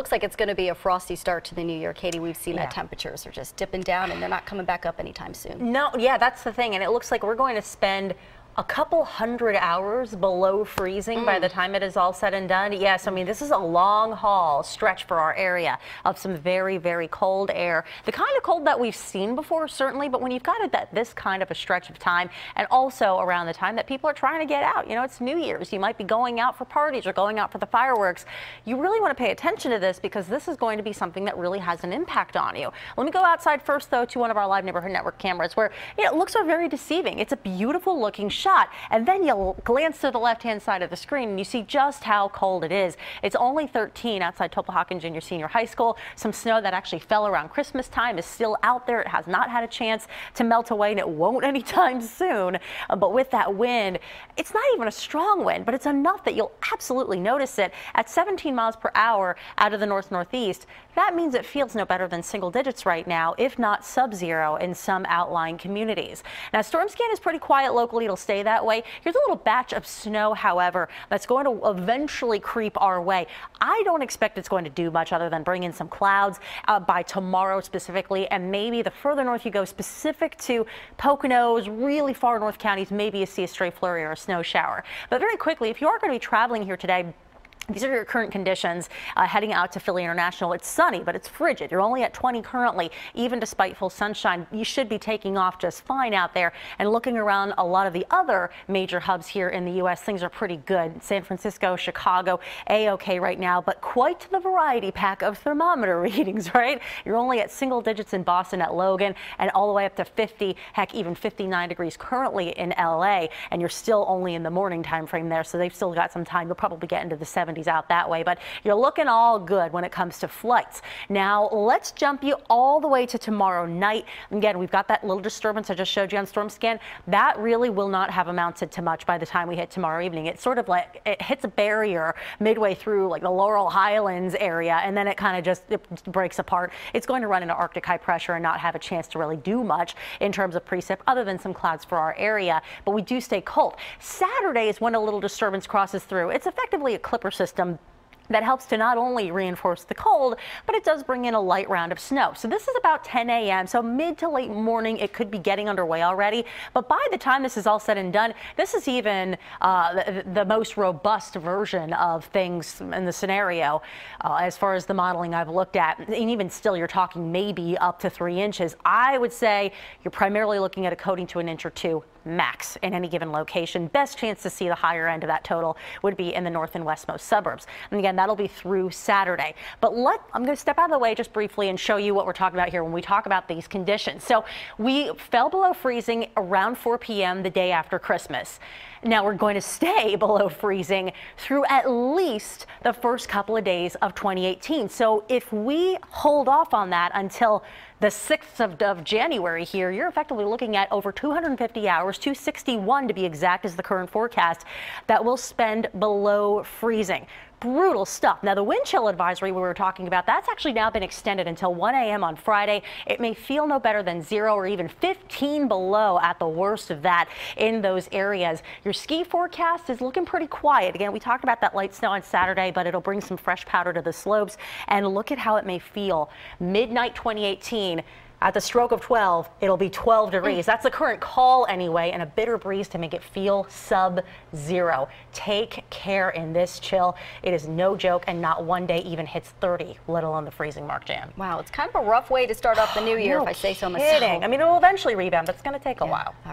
looks like it's going to be a frosty start to the new year. Katie, we've seen that temperatures are just dipping down and they're not coming back up anytime soon. No, yeah, that's the thing. And it looks like we're going to spend a couple hundred hours below freezing by the time it is all said and done. Yes, I mean, this is a long haul stretch for our area of some very, very cold air. The kind of cold that we've seen before, certainly, but when you've got this kind of a stretch of time, and also around the time that people are trying to get out, you know, it's New Year's. You might be going out for parties or going out for the fireworks. You really want to pay attention to this because this is going to be something that really has an impact on you. Let me go outside first, though, to one of our Live Neighborhood Network cameras where, you know, looks are very deceiving. It's a beautiful looking shot, and then you'll glance to the left-hand side of the screen and you see just how cold it is. It's only 13 outside Topahawken Junior Senior High School. Some snow that actually fell around Christmas time is still out there. It has not had a chance to melt away, and it won't anytime soon. But with that wind, it's not even a strong wind, but it's enough that you'll absolutely notice it at 17 miles per hour out of the north-northeast. That means it feels no better than single digits right now, if not sub-zero in some outlying communities. Now, StormScan is pretty quiet locally. It'll stay that way. Here's a little batch of snow, however, that's going to eventually creep our way. I don't expect it's going to do much other than bring in some clouds by tomorrow specifically, and maybe the further north you go, specific to Poconos, really far north counties, maybe you see a stray flurry or a snow shower. But very quickly, if you are going to be traveling here today, these are your current conditions heading out to Philly International. It's sunny, but it's frigid. You're only at 20 currently, even despite full sunshine. You should be taking off just fine out there. And looking around a lot of the other major hubs here in the U.S., things are pretty good. San Francisco, Chicago, A-OK right now, but quite the variety pack of thermometer readings, right? You're only at single digits in Boston at Logan, and all the way up to 50, heck, even 59 degrees currently in L.A., and you're still only in the morning time frame there, so they've still got some time. You'll probably get into the 70s out that way, but you're looking all good when it comes to flights. Now let's jump you all the way to tomorrow night. Again, we've got that little disturbance I just showed you on StormScan. That really will not have amounted to much by the time we hit tomorrow evening. It's sort of like it hits a barrier midway through like the Laurel Highlands area, and then it kind of just breaks apart. It's going to run into Arctic high pressure and not have a chance to really do much in terms of precip other than some clouds for our area, but we do stay cold. Saturday is when a little disturbance crosses through. It's effectively a clipper system that helps to not only reinforce the cold, but it does bring in a light round of snow. So this is about 10 a.m., so mid to late morning, it could be getting underway already. But by the time this is all said and done, this is even the most robust version of things in the scenario as far as the modeling I've looked at. And even still, you're talking maybe up to 3 inches. I would say you're primarily looking at a coating to an inch or two max in any given location. Best chance to see the higher end of that total would be in the north and westmost suburbs. And again, that'll be through Saturday. But I'm going to step out of the way just briefly and show you what we're talking about here when we talk about these conditions. So we fell below freezing around 4 p.m. the day after Christmas. Now we're going to stay below freezing through at least the first couple of days of 2018. So if we hold off on that until the 6th of January here, you're effectively looking at over 250 hours, 261 to be exact is the current forecast, that we'll spend below freezing. Brutal stuff. Now, the wind chill advisory we were talking about, that's actually now been extended until 1 a.m. on Friday. It may feel no better than 0 or even 15 below at the worst of that in those areas. Your ski forecast is looking pretty quiet. Again, we talked about that light snow on Saturday, but it'll bring some fresh powder to the slopes. And look at how it may feel. Midnight 2018. At the stroke of 12, it'll be 12 degrees. That's the current call anyway, and a bitter breeze to make it feel sub-zero. Take care in this chill. It is no joke, and not one day even hits 30, let alone the freezing mark, Jan. Wow, it's kind of a rough way to start off the new year, if I say so myself. I mean, it will eventually rebound, but it's going to take a while.